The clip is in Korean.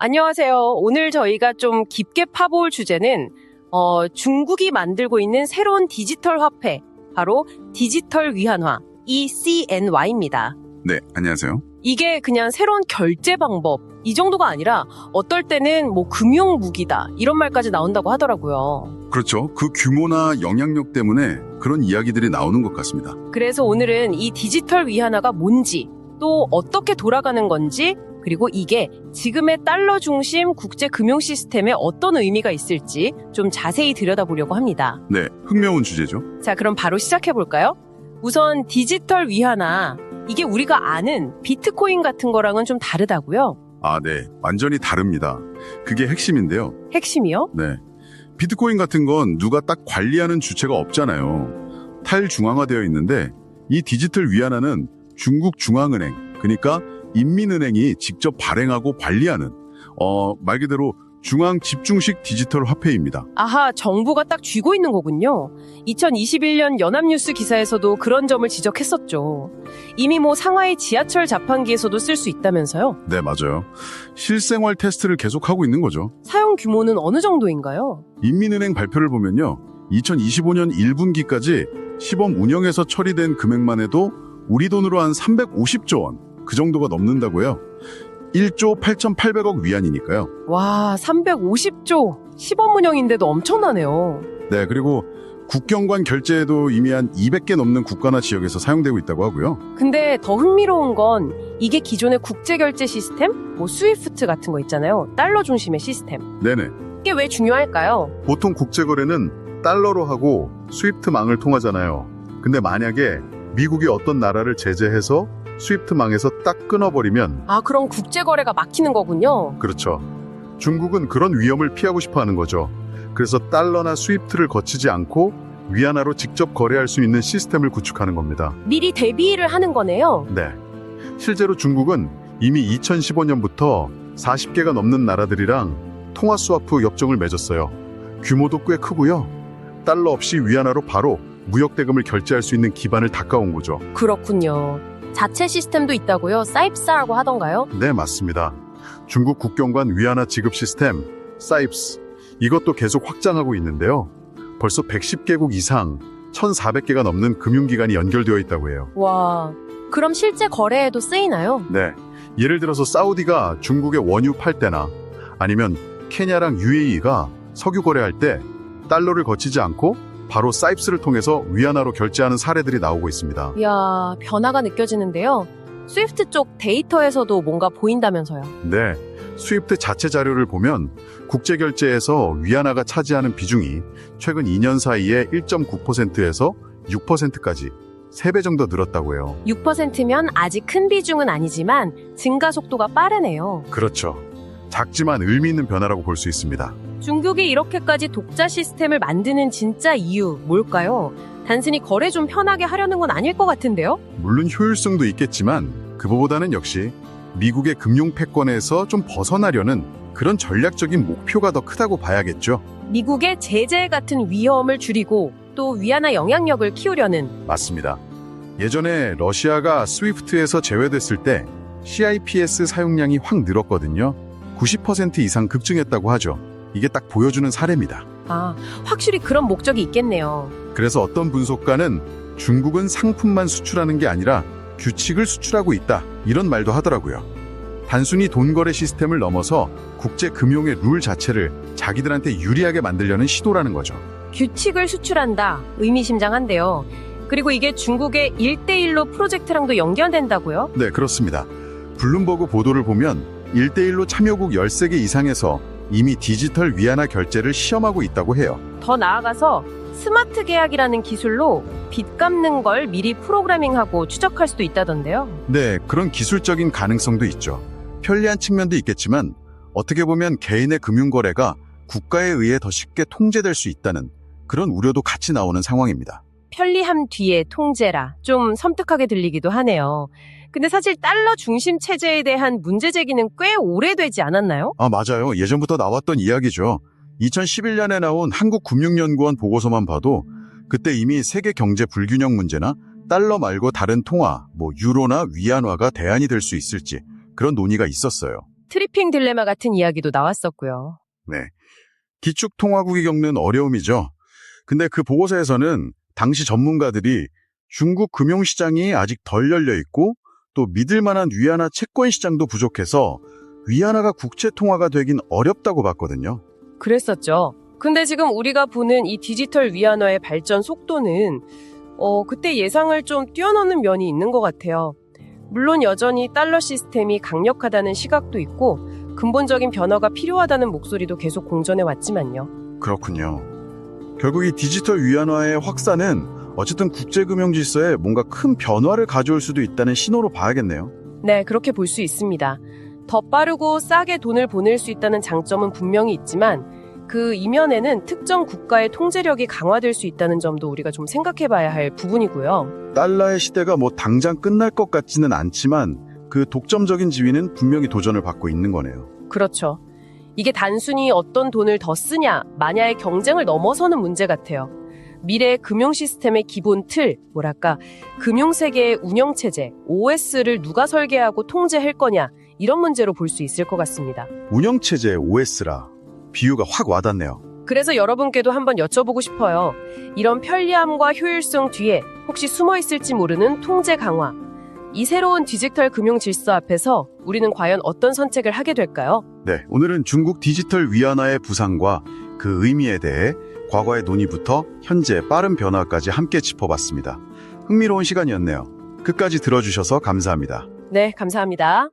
안녕하세요. 오늘 저희가 좀 깊게 파볼 주제는 중국이 만들고 있는 새로운 디지털 화폐, 바로 디지털 위안화, ECNY입니다. 네, 안녕하세요. 이게 그냥 새로운 결제 방법, 이 정도가 아니라 어떨 때는 뭐 금융 무기다, 이런 말까지 나온다고 하더라고요. 그렇죠. 그 규모나 영향력 때문에 그런 이야기들이 나오는 것 같습니다. 그래서 오늘은 이 디지털 위안화가 뭔지, 또 어떻게 돌아가는 건지, 그리고 이게 지금의 달러 중심 국제 금융 시스템에 어떤 의미가 있을지 좀 자세히 들여다보려고 합니다. 네, 흥미로운 주제죠. 자, 그럼 바로 시작해볼까요? 우선 디지털 위안화, 이게 우리가 아는 비트코인 같은 거랑은 좀 다르다고요? 아, 네, 완전히 다릅니다. 그게 핵심인데요. 핵심이요? 네, 비트코인 같은 건 누가 딱 관리하는 주체가 없잖아요. 탈중앙화되어 있는데 이 디지털 위안화는 중국 중앙은행, 그러니까 인민은행이 직접 발행하고 관리하는 말 그대로 중앙 집중식 디지털 화폐입니다. 아하, 정부가 딱 쥐고 있는 거군요. 2021년 연합뉴스 기사에서도 그런 점을 지적했었죠. 이미 뭐 상하이 지하철 자판기에서도 쓸 수 있다면서요? 네, 맞아요. 실생활 테스트를 계속하고 있는 거죠. 사용 규모는 어느 정도인가요? 인민은행 발표를 보면요. 2025년 1분기까지 시범 운영에서 처리된 금액만 해도 우리 돈으로 한 350조 원, 그 정도가 넘는다고요. 1조 8,800억 위안이니까요. 와, 350조. 시범 운영인데도 엄청나네요. 네, 그리고 국경관 결제에도 이미 한 200개 넘는 국가나 지역에서 사용되고 있다고 하고요. 근데 더 흥미로운 건 이게 기존의 국제결제 시스템? 뭐 스위프트 같은 거 있잖아요. 달러 중심의 시스템. 네네. 이게 왜 중요할까요? 보통 국제거래는 달러로 하고 스위프트망을 통하잖아요. 근데 만약에 미국이 어떤 나라를 제재해서 스위프트망에서 딱 끊어버리면 아, 그럼 국제거래가 막히는 거군요. 그렇죠. 중국은 그런 위험을 피하고 싶어 하는 거죠. 그래서 달러나 스위프트를 거치지 않고 위안화로 직접 거래할 수 있는 시스템을 구축하는 겁니다. 미리 대비를 하는 거네요. 네. 실제로 중국은 이미 2015년부터 40개가 넘는 나라들이랑 통화 스와프 협정을 맺었어요. 규모도 꽤 크고요. 달러 없이 위안화로 바로 무역 대금을 결제할 수 있는 기반을 닦아온 거죠. 그렇군요. 자체 시스템도 있다고요? 사입스라고 하던가요? 네, 맞습니다. 중국 국경관 위안화 지급 시스템 사입스, 이것도 계속 확장하고 있는데요. 벌써 110개국 이상 1,400개가 넘는 금융기관이 연결되어 있다고 해요. 와, 그럼 실제 거래에도 쓰이나요? 네, 예를 들어서 사우디가 중국에 원유 팔 때나 아니면 케냐랑 UAE가 석유 거래할 때 달러를 거치지 않고 바로 사입스를 통해서 위안화로 결제하는 사례들이 나오고 있습니다. 이야, 변화가 느껴지는데요. 스위프트 쪽 데이터에서도 뭔가 보인다면서요. 네, 스위프트 자체 자료를 보면 국제결제에서 위안화가 차지하는 비중이 최근 2년 사이에 1.9%에서 6%까지 3배 정도 늘었다고 해요. 6%면 아직 큰 비중은 아니지만 증가 속도가 빠르네요. 그렇죠. 작지만 의미 있는 변화라고 볼 수 있습니다. 중국이 이렇게까지 독자 시스템을 만드는 진짜 이유 뭘까요? 단순히 거래 좀 편하게 하려는 건 아닐 것 같은데요? 물론 효율성도 있겠지만 그거보다는 역시 미국의 금융 패권에서 좀 벗어나려는 그런 전략적인 목표가 더 크다고 봐야겠죠. 미국의 제재 같은 위험을 줄이고 또 위안화 영향력을 키우려는. 맞습니다. 예전에 러시아가 스위프트에서 제외됐을 때 CIPS 사용량이 확 늘었거든요. 90% 이상 급증했다고 하죠. 이게 딱 보여주는 사례입니다. 아, 확실히 그런 목적이 있겠네요. 그래서 어떤 분석가는 중국은 상품만 수출하는 게 아니라 규칙을 수출하고 있다, 이런 말도 하더라고요. 단순히 돈거래 시스템을 넘어서 국제 금융의 룰 자체를 자기들한테 유리하게 만들려는 시도라는 거죠. 규칙을 수출한다. 의미심장한데요. 그리고 이게 중국의 1대1로 프로젝트랑도 연결된다고요? 네, 그렇습니다. 블룸버그 보도를 보면 1대1로 참여국 13개 이상에서 이미 디지털 위안화 결제를 시험하고 있다고 해요. 더 나아가서 스마트 계약이라는 기술로 빚 갚는 걸 미리 프로그래밍하고 추적할 수도 있다던데요. 네, 그런 기술적인 가능성도 있죠. 편리한 측면도 있겠지만 어떻게 보면 개인의 금융거래가 국가에 의해 더 쉽게 통제될 수 있다는 그런 우려도 같이 나오는 상황입니다. 편리함 뒤에 통제라. 좀 섬뜩하게 들리기도 하네요. 근데 사실 달러 중심 체제에 대한 문제 제기는 꽤 오래되지 않았나요? 아, 맞아요. 예전부터 나왔던 이야기죠. 2011년에 나온 한국금융연구원 보고서만 봐도 그때 이미 세계 경제 불균형 문제나 달러 말고 다른 통화, 유로나 위안화가 대안이 될 수 있을지 그런 논의가 있었어요. 트리핑 딜레마 같은 이야기도 나왔었고요. 네. 기축통화국이 겪는 어려움이죠. 근데 그 보고서에서는 당시 전문가들이 중국 금융시장이 아직 덜 열려 있고 또 믿을 만한 위안화 채권 시장도 부족해서 위안화가 국채 통화가 되긴 어렵다고 봤거든요. 그랬었죠. 근데 지금 우리가 보는 이 디지털 위안화의 발전 속도는 그때 예상을 좀 뛰어넘는 면이 있는 것 같아요. 물론 여전히 달러 시스템이 강력하다는 시각도 있고 근본적인 변화가 필요하다는 목소리도 계속 공전해 왔지만요. 그렇군요. 결국 이 디지털 위안화의 확산은 어쨌든 국제금융 질서에 뭔가 큰 변화를 가져올 수도 있다는 신호로 봐야겠네요. 네, 그렇게 볼 수 있습니다. 더 빠르고 싸게 돈을 보낼 수 있다는 장점은 분명히 있지만 그 이면에는 특정 국가의 통제력이 강화될 수 있다는 점도 우리가 좀 생각해 봐야 할 부분이고요. 달러의 시대가 뭐 당장 끝날 것 같지는 않지만 그 독점적인 지위는 분명히 도전을 받고 있는 거네요. 그렇죠. 이게 단순히 어떤 돈을 더 쓰냐, 마냐의 경쟁을 넘어서는 문제 같아요. 미래 금융 시스템의 기본 틀, 금융세계의 운영체제, OS를 누가 설계하고 통제할 거냐, 이런 문제로 볼 수 있을 것 같습니다. 운영체제 OS라 비유가 확 와닿네요. 그래서 여러분께도 한번 여쭤보고 싶어요. 이런 편리함과 효율성 뒤에 혹시 숨어 있을지 모르는 통제 강화. 이 새로운 디지털 금융 질서 앞에서 우리는 과연 어떤 선택을 하게 될까요? 네, 오늘은 중국 디지털 위안화의 부상과 그 의미에 대해 과거의 논의부터 현재 빠른 변화까지 함께 짚어봤습니다. 흥미로운 시간이었네요. 끝까지 들어주셔서 감사합니다. 네, 감사합니다.